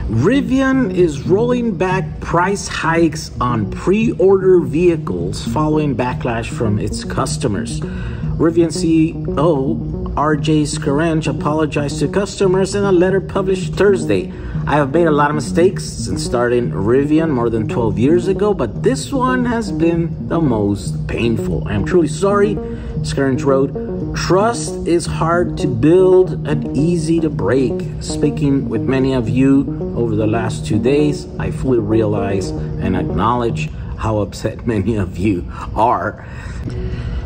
Rivian is rolling back price hikes on pre-order vehicles following backlash from its customers. Rivian CEO RJ Scaringe apologized to customers in a letter published Thursday. I have made a lot of mistakes since starting Rivian more than 12 years ago, but this one has been the most painful. I am truly sorry, Scaringe wrote. Trust is hard to build and easy to break. Speaking with many of you over the last 2 days, I fully realize and acknowledge how upset many of you are.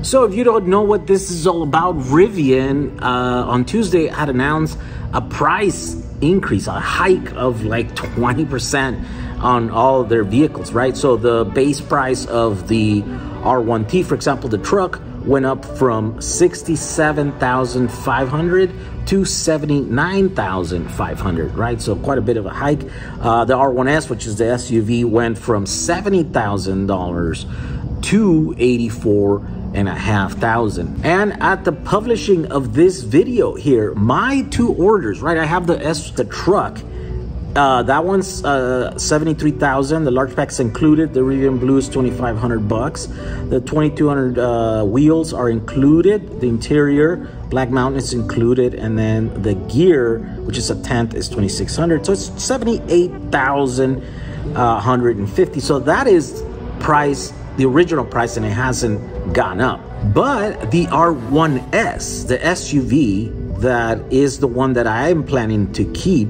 So if you don't know what this is all about, Rivian on Tuesday had announced a price increase, a hike of like 20% on all their vehicles, right? So the base price of the R1T, for example, the truck, went up from $67,500 to $79,500, right? So quite a bit of a hike. The R1S, which is the SUV, went from $70,000 to $84,500. And at the publishing of this video here, my two orders, right? I have the truck. That one's $73,000. The large pack's included. The Rivian Blue is $2,500. The 2,200 wheels are included. The interior black mountain is included, and then the gear, which is a tent, is $2,600. So it's $78,150. So that is price, the original price, and it hasn't gone up. But the R1S, the SUV, that is the one that I am planning to keep.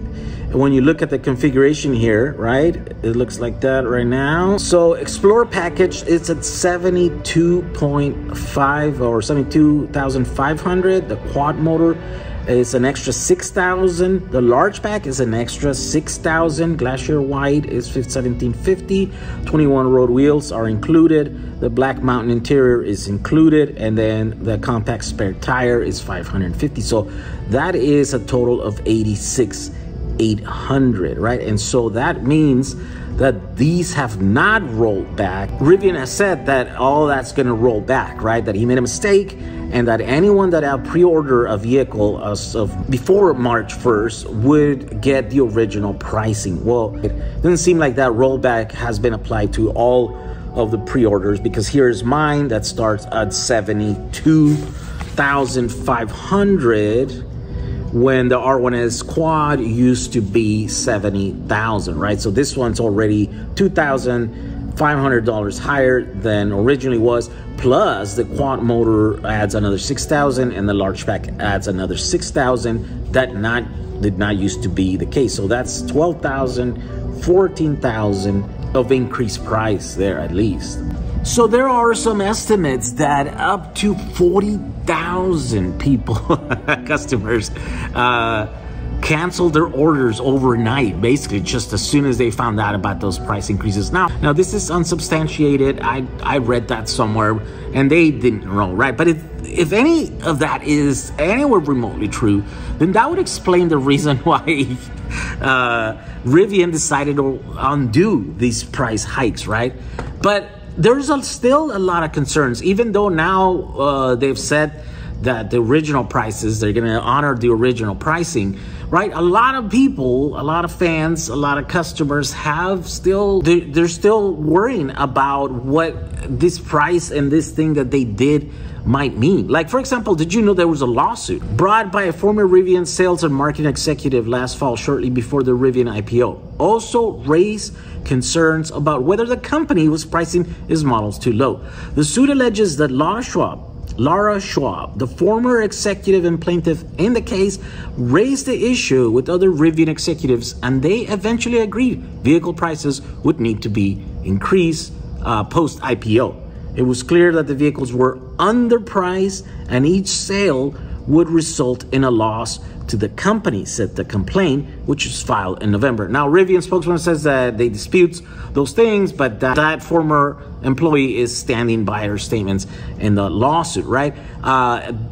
When you look at the configuration here, right, it looks like that right now. So Explorer package, it's at 72.5 or 72,500. The quad motor is an extra 6,000. The large pack is an extra 6,000. Glacier white is 1,750. 21 road wheels are included. The black mountain interior is included, and then the compact spare tire is 550. So that is a total of 86,800, right? And so that means that these have not rolled back. Rivian has said that all that's going to roll back, right? That he made a mistake, and that anyone that had pre-order a vehicle before March 1st would get the original pricing. Well, it doesn't seem like that rollback has been applied to all of the pre-orders, because here's mine that starts at 72,500 when the R1S quad used to be 70,000, right? So this one's already $2,500 higher than originally was, plus the quad motor adds another 6,000 and the large pack adds another 6,000. That did not used to be the case. So that's 12,000, 14,000 of increased price there at least. So there are some estimates that up to 40,000 people, customers, canceled their orders overnight, basically just as soon as they found out about those price increases. Now this is unsubstantiated. I read that somewhere, and they didn't know, right? But if any of that is anywhere remotely true, then that would explain the reason why Rivian decided to undo these price hikes, right? But there's still a lot of concerns, even though now they've said that the original prices, they're going to honor the original pricing, right? A lot of people, a lot of fans, a lot of customers they're still worrying about what this price and this thing that they did might mean. Like, for example, did you know there was a lawsuit brought by a former Rivian sales and marketing executive last fall, shortly before the Rivian IPO? Also raised concerns about whether the company was pricing its models too low. The suit alleges that Lara Schwab, the former executive and plaintiff in the case, raised the issue with other Rivian executives, and they eventually agreed vehicle prices would need to be increased post-IPO. It was clear that the vehicles were underpriced, and each sale would result in a loss to the company, said the complaint, which was filed in November. Now, Rivian spokesman says that they dispute those things, but that former employee is standing by her statements in the lawsuit, right?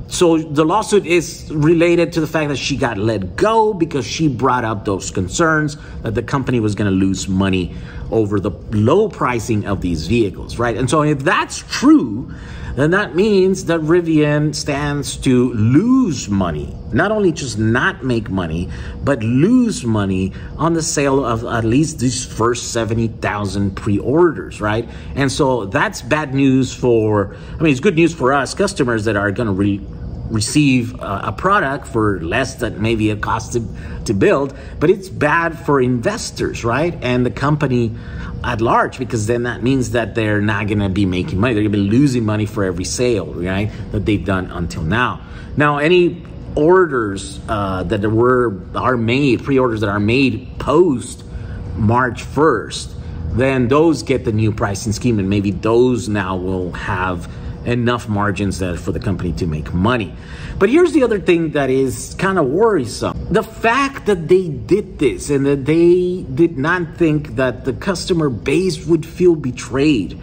So the lawsuit is related to the fact that she got let go because she brought up those concerns that the company was going to lose money over the low pricing of these vehicles, right? And so if that's true, then that means that Rivian stands to lose money, not only just not make money, but lose money on the sale of at least these first 70,000 pre-orders, right? And so that's bad news for, I mean, it's good news for us customers that are going to receive a product for less than maybe it costs to build, but it's bad for investors, right? And the company at large, because then that means that they're not going to be making money. They're going to be losing money for every sale, right, that they've done until now. Now, any orders that are made, pre-orders that are made post March 1st, then those get the new pricing scheme, and maybe those now will have enough margins that for the company to make money. But here's the other thing that is kind of worrisome. The fact that they did this and that they did not think that the customer base would feel betrayed.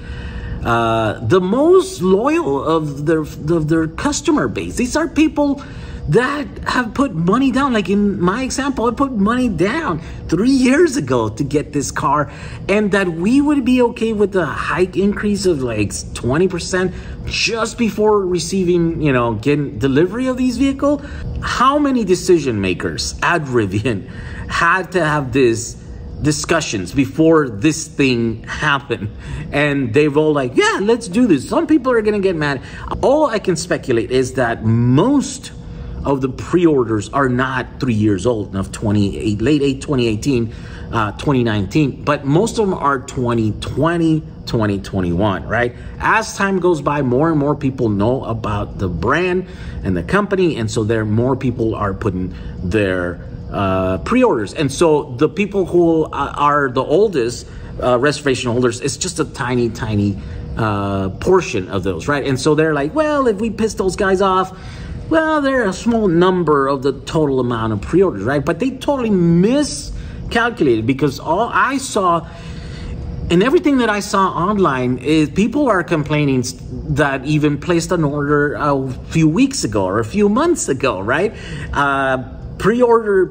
The most loyal of their customer base, these are people that have put money down. Like in my example, I put money down 3 years ago to get this car, and that we would be okay with a hike increase of like 20% just before receiving, getting delivery of these vehicles. How many decision makers at Rivian had to have this discussions before this thing happened, and they've all like, yeah, let's do this. Some people are gonna get mad. All I can speculate is that most of the pre-orders are not 3 years old, enough late 2018, 2019, but most of them are 2020, 2021, right? As time goes by, more and more people know about the brand and the company, and so more people are putting their pre-orders. And so the people who are the oldest reservation holders, it's just a tiny portion of those, right? And so they're like, well, if we piss those guys off, well, they're a small number of the total amount of pre-orders, right? But they totally miscalculated, because all I saw and everything that I saw online is people are complaining that even placed an order a few weeks ago or a few months ago, right? Pre-order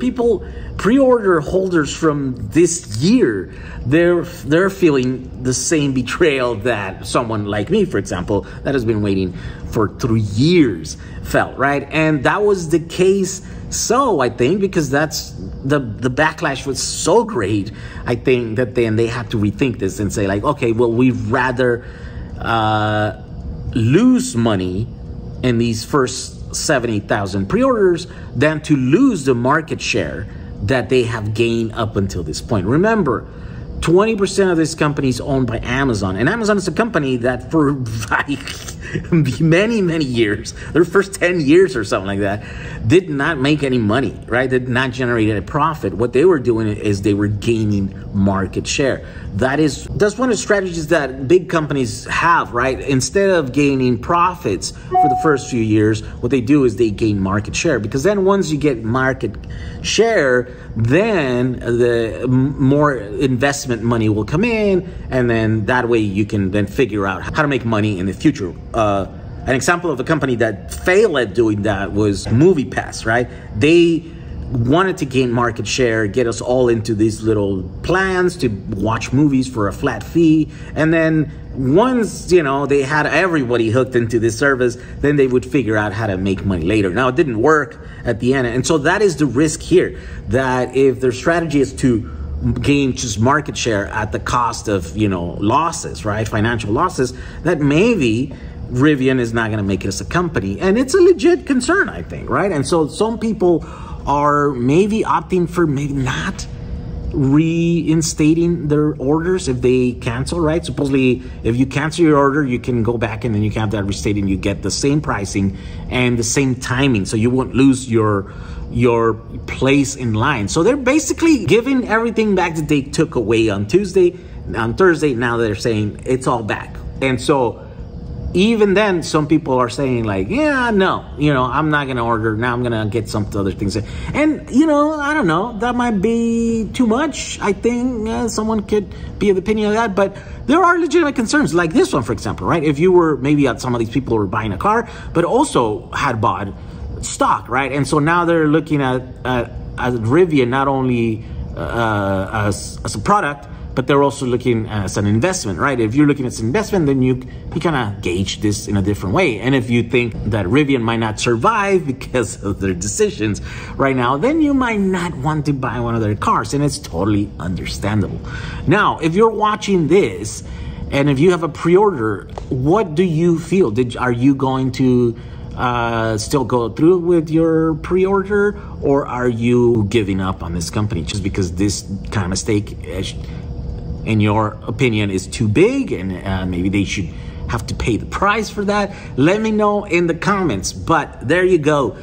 holders from this year, they're feeling the same betrayal that someone like me, for example, that has been waiting for 3 years felt, right? And that was the case. So I think because that's the backlash was so great, I think that then they had to rethink this and say like, okay, well, we'd rather lose money in these first 70,000 pre-orders than to lose the market share that they have gained up until this point. Remember, 20% of this company is owned by Amazon, and Amazon is a company that for many years, their first 10 years or something like that, did not make any money, right? Did not generate a profit. What they were doing is they were gaining market share. That's one of the strategies that big companies have, right? Instead of gaining profits for the first few years, what they do is they gain market share, because then once you get market share, then the more investment money will come in, and then that way you can then figure out how to make money in the future. An example of a company that failed at doing that was MoviePass, right? They wanted to gain market share, get us all into these little plans to watch movies for a flat fee, and then once they had everybody hooked into this service, then they would figure out how to make money later. Now it didn't work at the end, and so that is the risk here, that if their strategy is to gain just market share at the cost of losses, right, financial losses, that maybe Rivian is not going to make it as a company, and it's a legit concern, I think, right? And so some people are maybe opting for maybe not reinstating their orders if they cancel, right? Supposedly, if you cancel your order, you can go back and then you can have that restated and you get the same pricing and the same timing, so you won't lose your place in line. So they're basically giving everything back that they took away on Thursday. Now they're saying it's all back. And so even then, some people are saying like, yeah, no, I'm not going to order. Now I'm going to get some other things. And, I don't know, that might be too much. I think someone could be of the opinion of that, but there are legitimate concerns like this one, for example, right? If you were maybe some of these people were buying a car, but also had bought stock, right? And so now they're looking at Rivian not only as a product, but they're also looking as an investment, right? If you're looking at an investment, then you kind of gauge this in a different way. And if you think that Rivian might not survive because of their decisions right now, then you might not want to buy one of their cars, and it's totally understandable. Now, if you're watching this and if you have a pre-order, what do you feel? Are you going to still go through with your pre-order, or are you giving up on this company just because this kind of mistake, in your opinion, is too big and maybe they should have to pay the price for that? Let me know in the comments. But there you go.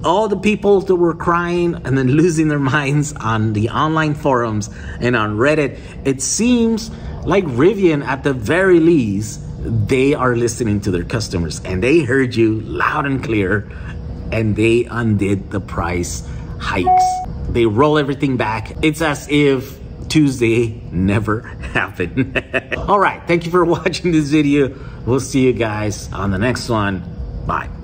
All the people that were crying and then losing their minds on the online forums and on Reddit, it seems like Rivian, at the very least, they are listening to their customers, and they heard you loud and clear, and they undid the price hikes. They roll everything back. It's as if Tuesday never happened. All right, thank you for watching this video. We'll see you guys on the next one. Bye.